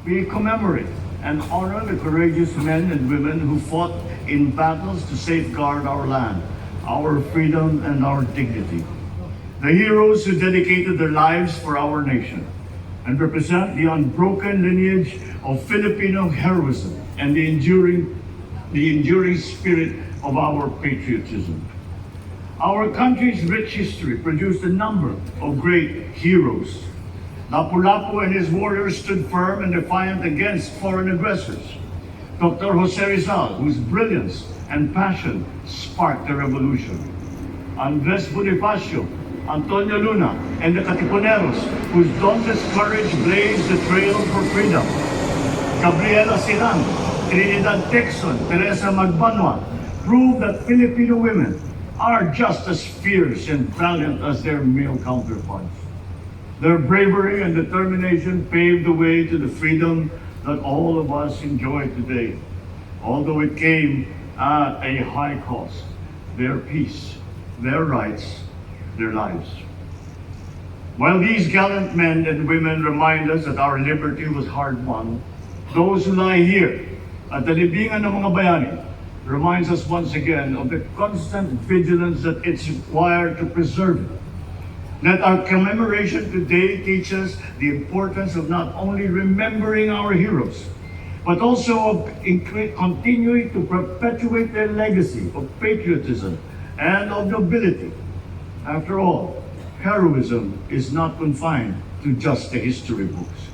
We commemorate and honor the courageous men and women who fought in battles to safeguard our land, our freedom, and our dignity. The heroes who dedicated their lives for our nation and represent the unbroken lineage of Filipino heroism and the enduring spirit of our patriotism. Our country's rich history produced a number of great heroes. Lapu-Lapu and his warriors stood firm and defiant against foreign aggressors. Dr. Jose Rizal, whose brilliance and passion sparked the revolution. Andres Bonifacio, Antonio Luna, and the Katipuneros, whose dauntless courage blazed the trail for freedom. Gabriela Siran, Trinidad Texon, Teresa Magbanwa proved that Filipino women are just as fierce and valiant as their male counterparts. Their bravery and determination paved the way to the freedom that all of us enjoy today, although it came at a high cost. Their peace, their rights, their lives. While these gallant men and women remind us that our liberty was hard won, those who lie here at the libingan ng mga bayani reminds us once again of the constant vigilance that it's required to preserve it. Let our commemoration today teach us the importance of not only remembering our heroes, but also of continuing to perpetuate their legacy of patriotism and of nobility. After all, heroism is not confined to just the history books.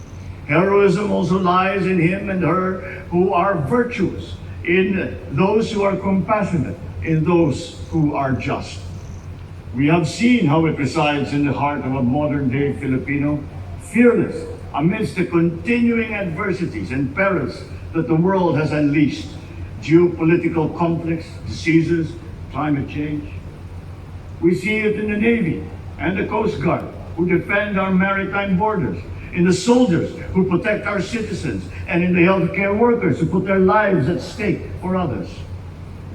Heroism also lies in him and her who are virtuous, in those who are compassionate, in those who are just. We have seen how it resides in the heart of a modern-day Filipino, fearless amidst the continuing adversities and perils that the world has unleashed: geopolitical conflicts, diseases, climate change. We see it in the Navy and the Coast Guard, who defend our maritime borders, in the soldiers who protect our citizens, and in the healthcare workers who put their lives at stake for others.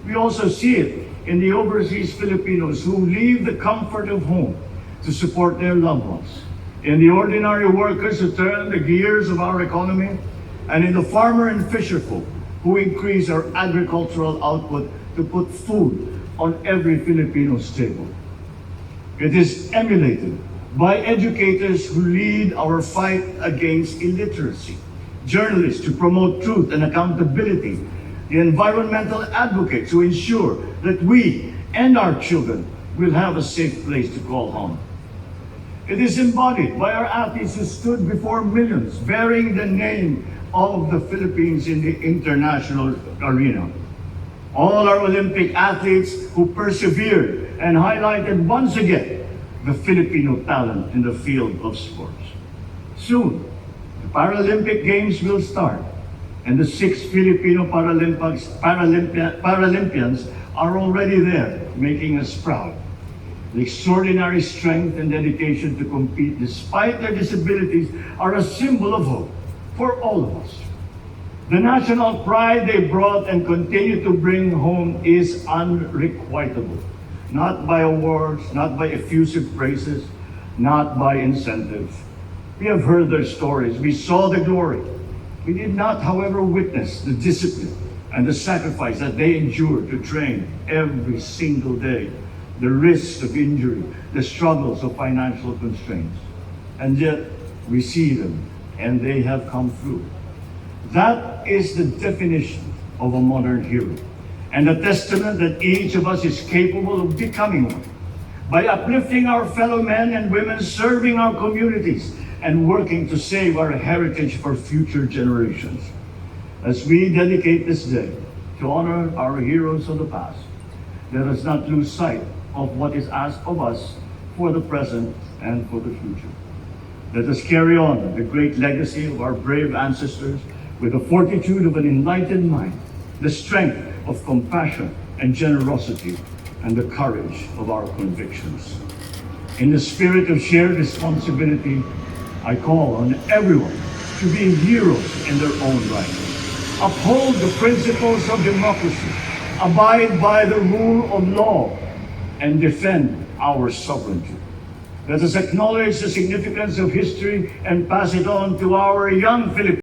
We also see it in the overseas Filipinos who leave the comfort of home to support their loved ones, in the ordinary workers who turn the gears of our economy, and in the farmer and fisher folk who increase our agricultural output to put food on every Filipino's table. It is emulated by educators who lead our fight against illiteracy, journalists to promote truth and accountability, the environmental advocates who ensure that we and our children will have a safe place to call home. It is embodied by our athletes who stood before millions, bearing the name of the Philippines in the international arena. All our Olympic athletes who persevered and highlighted once again the Filipino talent in the field of sports. Soon, the Paralympic Games will start, and the 6 Filipino Paralympians are already there, making us proud. The extraordinary strength and dedication to compete despite their disabilities are a symbol of hope for all of us. The national pride they brought and continue to bring home is unrequitable. Not by awards, not by effusive praises, not by incentives. We have heard their stories. We saw the glory. We did not, however, witness the discipline and the sacrifice that they endured to train every single day, the risks of injury, the struggles of financial constraints. And yet, we see them, and they have come through. That is the definition of a modern hero, and a testament that each of us is capable of becoming one. By uplifting our fellow men and women, serving our communities, and working to save our heritage for future generations. As we dedicate this day to honor our heroes of the past, let us not lose sight of what is asked of us for the present and for the future. Let us carry on the great legacy of our brave ancestors with the fortitude of an enlightened mind, the strength of compassion and generosity, and the courage of our convictions. In the spirit of shared responsibility, I call on everyone to be heroes in their own right. Uphold the principles of democracy, abide by the rule of law, and defend our sovereignty. Let us acknowledge the significance of history and pass it on to our young Filipinos.